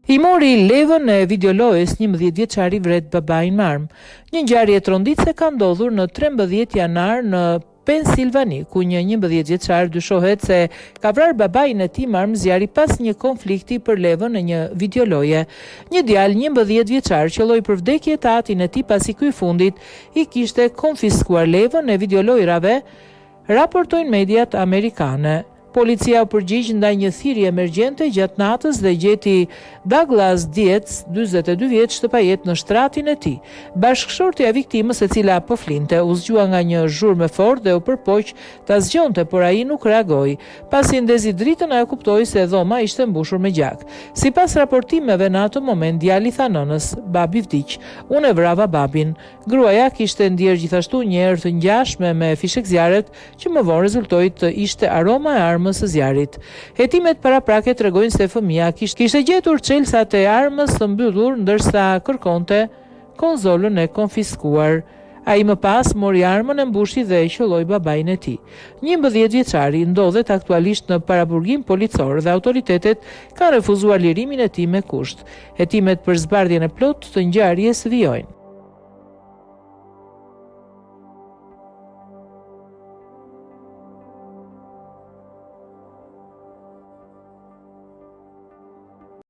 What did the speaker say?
I mori levën e videolojës 11 vjeçari vret babain me armë. Një ngjarje tronditse ka ndodhur në 13 janar në Pensilvani, ku një 11 vjeçar dyshohet se ka vrarë babain e tij me armë zjarri pas një konflikti për levën e një videoloje. Një djalë 11 vjeçar qelloi për vdekje të atin e tij pasi ky i fundit i kishte konfiskuar levën e videolojrave, raportojnë mediat amerikane. Policia u përgjigj ndaj një thirrje emergjente gjatë natës dhe gjeti Douglas Dietz, 42 vjeç, të pajet në shtratin e tij. Bashkëshortja e viktimës, e cila po flinte, u zgjua nga një zhurmë fort dhe u përpoq ta zgjonte, por ai nuk reagoi. Pasi ndezi dritën, ajo kuptoi se dhoma ishte mbushur me gjak. Sipas raportimeve, në atë moment djali tha nënës: "Babi vdiq, unë e vrava babin." Gruaja kishte ndier gjithashtu një erë të ngjashme me fishek zjarret, që më vonë rezultoi të ishte aroma e armës së zjarrit. Hetimet paraprake tregojnë se fëmia kishte gjetur çelsat e armës së mbyllur ndërsa kërkonte konzolën e konfiskuar. Ai më pas mori armën e mbushi dhe e qelloi babain e tij. 11 vjeçari ndodhet aktualisht në paraburgim policor dhe autoritetet kanë refuzuar lirimin e tij me kusht. Hetimet për zbardhjen e plotë të ngjarjes vijojnë.